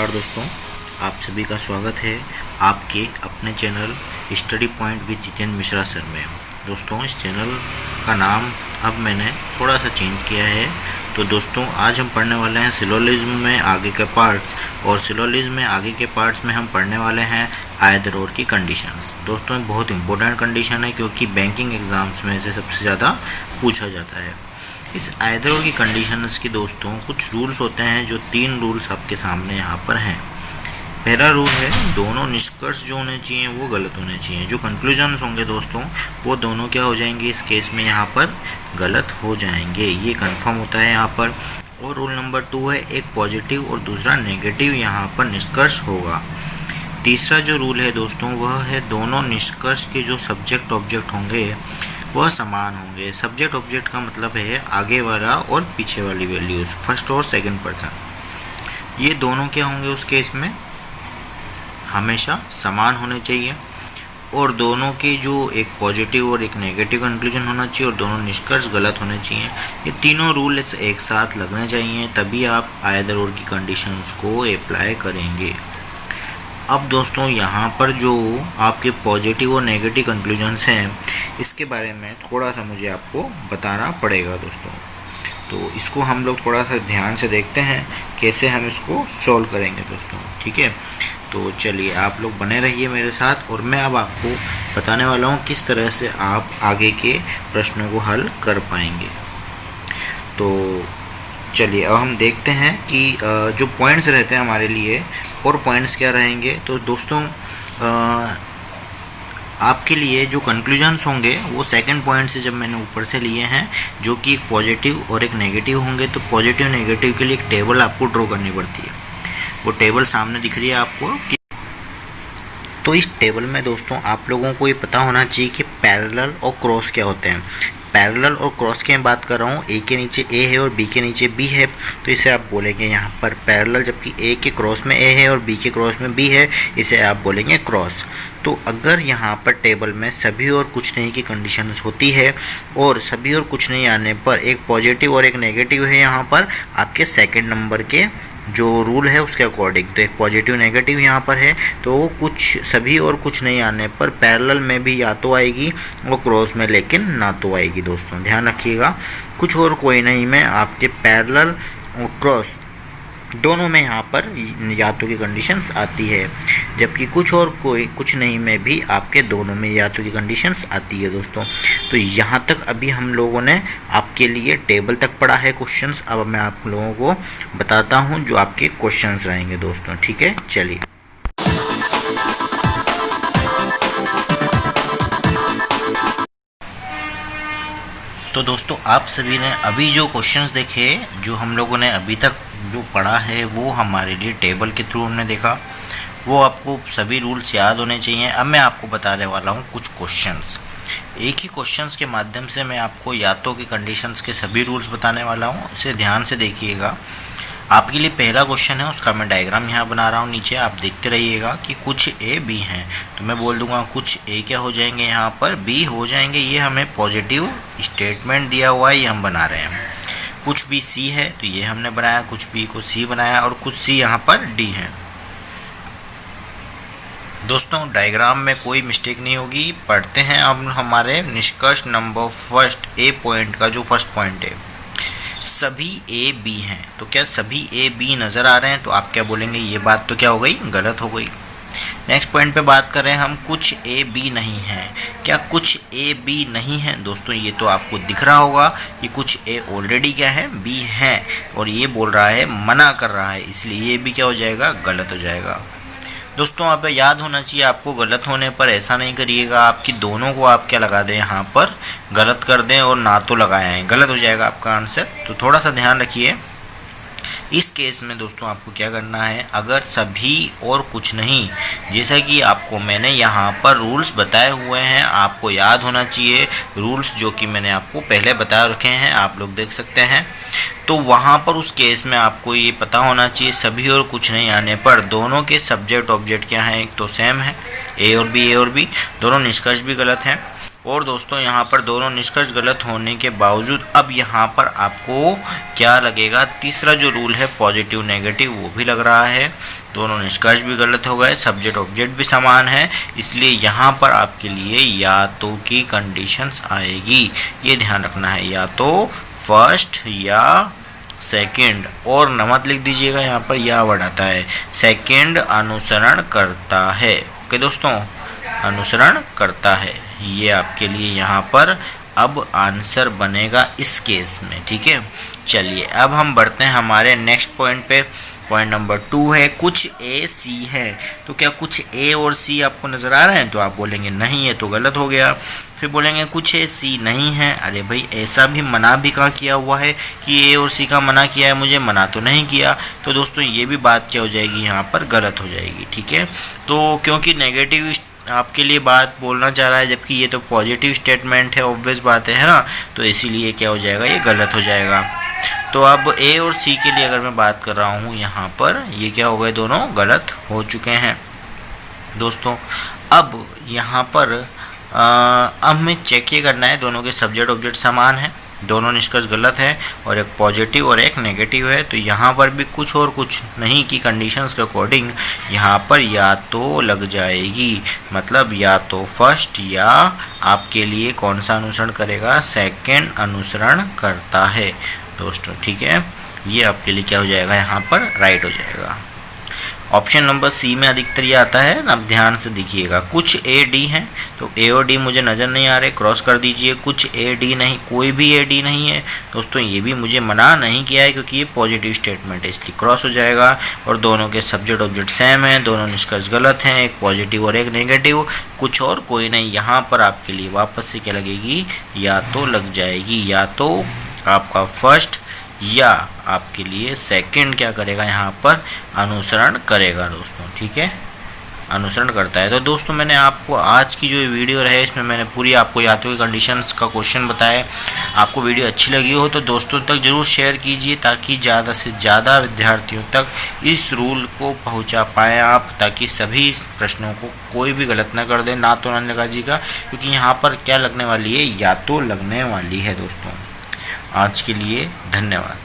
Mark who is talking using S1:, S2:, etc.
S1: नमस्कार दोस्तों, आप सभी का स्वागत है आपके अपने channel study point with Jitendra Mishra sir में। दोस्तों, इस चैनल का नाम अब मैंने थोड़ा सा चेंज किया है। तो दोस्तों, आज हम पढ़ने वाले हैं सिलोजिज्म में आगे के पार्ट्स, और सिलोजिज्म में आगे के पार्ट्स में हम पढ़ने वाले हैं आइदर और की कंडीशंस। दोस्तों, बहुत इंपॉर्टेंट कंडीशन है क्योंकि बैंकिंग एग्जाम्स में से सबसे ज़्यादा पूछा जाता है। इस आइदर और की कंडीशंस की दोस्तों कुछ रूल्स होते हैं, जो 3 रूल्स आपके सामने यहाँ पर हैं। पहला रूल है, दोनों निष्कर्ष जो होने चाहिए वो गलत होने चाहिए। जो कंक्लूजन्स होंगे दोस्तों वो दोनों क्या हो जाएंगे, इस केस में यहाँ पर गलत हो जाएंगे। ये कंफर्म होता है यहाँ पर। और रूल नंबर 2 है, एक पॉजिटिव और दूसरा नेगेटिव यहाँ पर निष्कर्ष होगा। तीसरा जो रूल है दोस्तों वह है, दोनों निष्कर्ष के जो सब्जेक्ट ऑब्जेक्ट होंगे वह समान होंगे। सब्जेक्ट ऑब्जेक्ट का मतलब है आगे वाला और पीछे वाली वैल्यूज़, फर्स्ट और सेकंड पर्सन, ये दोनों क्या होंगे उस केस में, हमेशा समान होने चाहिए। और दोनों के जो एक पॉजिटिव और एक नेगेटिव कंक्लूजन होना चाहिए, और दोनों निष्कर्ष गलत होने चाहिए। ये तीनों रूल्स एक साथ लगने चाहिए, तभी आप आइदर और की कंडीशंस को अप्लाई करेंगे। अब दोस्तों, यहाँ पर जो आपके पॉजिटिव और नेगेटिव कंक्लूजन्स हैं इसके बारे में थोड़ा सा मुझे आपको बताना पड़ेगा दोस्तों। तो इसको हम लोग थोड़ा सा ध्यान से देखते हैं कैसे हम इसको सॉल्व करेंगे दोस्तों, ठीक है। तो चलिए आप लोग बने रहिए मेरे साथ, और मैं अब आपको बताने वाला हूँ किस तरह से आप आगे के प्रश्नों को हल कर पाएंगे। तो चलिए अब हम देखते हैं कि जो पॉइंट्स रहते हैं हमारे लिए, और पॉइंट्स क्या रहेंगे। तो दोस्तों, आपके लिए जो कंक्लूजन्स होंगे वो सेकंड पॉइंट से जब मैंने ऊपर से लिए हैं, जो कि एक पॉजिटिव और एक नेगेटिव होंगे। तो पॉजिटिव नेगेटिव के लिए एक टेबल आपको ड्रॉ करनी पड़ती है। वो टेबल सामने दिख रही है आपको। तो इस टेबल में दोस्तों आप लोगों को ये पता होना चाहिए कि पैरेलल और क्रॉस क्या होते हैं। पैरेलल और क्रॉस की मैं बात कर रहा हूँ, ए के नीचे ए है और बी के नीचे बी है, तो इसे आप बोलेंगे यहाँ पर पैरेलल, जबकि ए के क्रॉस में ए है और बी के क्रॉस में बी है, इसे आप बोलेंगे क्रॉस। तो अगर यहाँ पर टेबल में सभी और कुछ नहीं की कंडीशंस होती है, और सभी और कुछ नहीं आने पर एक पॉजिटिव और एक नेगेटिव है यहाँ पर आपके सेकेंड नंबर के जो रूल है उसके अकॉर्डिंग, तो एक पॉजिटिव नेगेटिव यहाँ पर है, तो कुछ सभी और कुछ नहीं आने पर पैरेलल में भी या तो आएगी और क्रॉस में लेकिन ना तो आएगी। दोस्तों ध्यान रखिएगा, कुछ और कोई नहीं में आपके पैरेलल और क्रॉस दोनों में यहाँ पर या तो की कंडीशंस आती है, जबकि कुछ और कोई कुछ नहीं में भी आपके दोनों में या तो की कंडीशंस आती है दोस्तों। तो यहाँ तक अभी हम लोगों ने आपके लिए टेबल तक पढ़ा है क्वेश्चंस। अब मैं आप लोगों को बताता हूँ जो आपके क्वेश्चंस रहेंगे दोस्तों, ठीक है। चलिए तो दोस्तों, आप सभी ने अभी जो क्वेश्चंस देखे, जो हम लोगों ने अभी तक जो पढ़ा है वो हमारे लिए टेबल के थ्रू हमने देखा, वो आपको सभी रूल्स याद होने चाहिए। अब मैं आपको बताने वाला हूँ कुछ क्वेश्चंस। एक ही क्वेश्चंस के माध्यम से मैं आपको या तो की कंडीशंस के सभी रूल्स बताने वाला हूँ। इसे ध्यान से देखिएगा। आपके लिए पहला क्वेश्चन है, उसका मैं डायग्राम यहाँ बना रहा हूँ नीचे, आप देखते रहिएगा कि कुछ ए बी हैं। तो मैं बोल दूंगा कुछ ए क्या हो जाएंगे, यहाँ पर बी हो जाएंगे। ये हमें पॉजिटिव स्टेटमेंट दिया हुआ है, ये हम बना रहे हैं। कुछ बी सी है तो ये हमने बनाया, कुछ बी को सी बनाया, और कुछ सी यहाँ पर डी है। दोस्तों डायग्राम में कोई मिस्टेक नहीं होगी। पढ़ते हैं अब हमारे निष्कर्ष नंबर फर्स्ट, ए पॉइंट का जो फर्स्ट पॉइंट है, सभी ए बी हैं। तो क्या सभी ए बी नज़र आ रहे हैं, तो आप क्या बोलेंगे, ये बात तो क्या हो गई, गलत हो गई। नेक्स्ट पॉइंट पे बात कर रहे हैं हम, कुछ ए बी नहीं है। क्या कुछ ए बी नहीं है दोस्तों, ये तो आपको दिख रहा होगा, ये कुछ ए ऑलरेडी क्या है, बी है, और ये बोल रहा है, मना कर रहा है, इसलिए ये भी क्या हो जाएगा, गलत हो जाएगा। दोस्तों आप याद होना चाहिए आपको, गलत होने पर ऐसा नहीं करिएगा आपकी दोनों को आप क्या लगा दें, यहाँ पर गलत कर दें और ना तो लगाए हैं, गलत हो जाएगा आपका आंसर। तो थोड़ा सा ध्यान रखिए। इस केस में दोस्तों आपको क्या करना है, अगर सभी और कुछ नहीं, जैसा कि आपको मैंने यहाँ पर रूल्स बताए हुए हैं, आपको याद होना चाहिए रूल्स जो कि मैंने आपको पहले बता रखे हैं, आप लोग देख सकते हैं। तो वहाँ पर उस केस में आपको ये पता होना चाहिए, सभी और कुछ नहीं आने पर दोनों के सब्जेक्ट ऑब्जेक्ट क्या हैं, एक तो सेम है, ए और बी दोनों निष्कर्ष भी गलत हैं, और दोस्तों यहाँ पर दोनों निष्कर्ष गलत होने के बावजूद अब यहाँ पर आपको क्या लगेगा, तीसरा जो रूल है पॉजिटिव नेगेटिव वो भी लग रहा है। दोनों निष्कर्ष भी गलत हो गए, सब्जेक्ट ऑब्जेक्ट भी समान है, इसलिए यहाँ पर आपके लिए या तो की कंडीशंस आएगी, ये ध्यान रखना है, या तो फर्स्ट या सेकंड। और नमत लिख दीजिएगा, यहाँ पर या वर्ड आता है, सेकंड अनुसरण करता है। ओके दोस्तों, अनुसरण करता है, ये आपके लिए यहाँ पर अब आंसर बनेगा इस केस में। ठीक है, चलिए अब हम बढ़ते हैं हमारे नेक्स्ट पॉइंट पे। पॉइंट नंबर 2 है कुछ ए सी है। तो क्या कुछ ए और सी आपको नज़र आ रहे हैं? तो आप बोलेंगे नहीं, ये तो गलत हो गया। फिर बोलेंगे कुछ ए सी नहीं है। अरे भाई, ऐसा भी मना भी कहाँ किया हुआ है कि ए और सी का मना किया है, मुझे मना तो नहीं किया। तो दोस्तों ये भी बात क्या हो जाएगी, यहाँ पर गलत हो जाएगी। ठीक है, तो क्योंकि नेगेटिव आपके लिए बात बोलना चाह रहा है, जबकि ये तो पॉजिटिव स्टेटमेंट है, ऑब्वियस बात है ना, तो इसीलिए क्या हो जाएगा, ये गलत हो जाएगा। तो अब ए और सी के लिए अगर मैं बात कर रहा हूँ यहाँ पर, ये क्या हो गए, दोनों गलत हो चुके हैं दोस्तों। अब यहाँ पर अब हमें चेक ये करना है, दोनों के सब्जेक्ट ऑब्जेक्ट समान है, दोनों निष्कर्ष गलत है, और एक पॉजिटिव और एक नेगेटिव है। तो यहाँ पर भी कुछ और कुछ नहीं की कंडीशंस के अकॉर्डिंग यहाँ पर या तो लग जाएगी, मतलब या तो फर्स्ट या आपके लिए कौन सा अनुसरण करेगा, सेकंड अनुसरण करता है दोस्तों। ठीक है, ये आपके लिए क्या हो जाएगा, यहाँ पर राइट हो जाएगा। ऑप्शन नंबर सी में अधिकतर ये आता है। अब ध्यान से देखिएगा, कुछ ए डी हैं, तो ए और डी मुझे नज़र नहीं आ रहे, क्रॉस कर दीजिए। कुछ ए डी नहीं, कोई भी ए डी नहीं है दोस्तों, ये भी मुझे मना नहीं किया है क्योंकि ये पॉजिटिव स्टेटमेंट है, इसलिए क्रॉस हो जाएगा। और दोनों के सब्जेक्ट ऑब्जेक्ट सेम है, दोनों निष्कर्ष गलत हैं, एक पॉजिटिव और एक नेगेटिव, कुछ और कोई नहीं। यहाँ पर आपके लिए वापस से क्या लगेगी, या तो लग जाएगी, या तो आपका फर्स्ट या आपके लिए सेकंड क्या करेगा, यहाँ पर अनुसरण करेगा दोस्तों। ठीक है, अनुसरण करता है। तो दोस्तों मैंने आपको आज की जो वीडियो रहे, इसमें मैंने पूरी आपको या तो की कंडीशंस का क्वेश्चन बताया। आपको वीडियो अच्छी लगी हो तो दोस्तों तक ज़रूर शेयर कीजिए, ताकि ज़्यादा से ज़्यादा विद्यार्थियों तक इस रूल को पहुंचा पाएँ आप, ताकि सभी प्रश्नों को कोई भी गलत ना कर दे, ना तो नंदगा जी का, क्योंकि यहाँ पर क्या लगने वाली है, या तो लगने वाली है दोस्तों। आज के लिए धन्यवाद।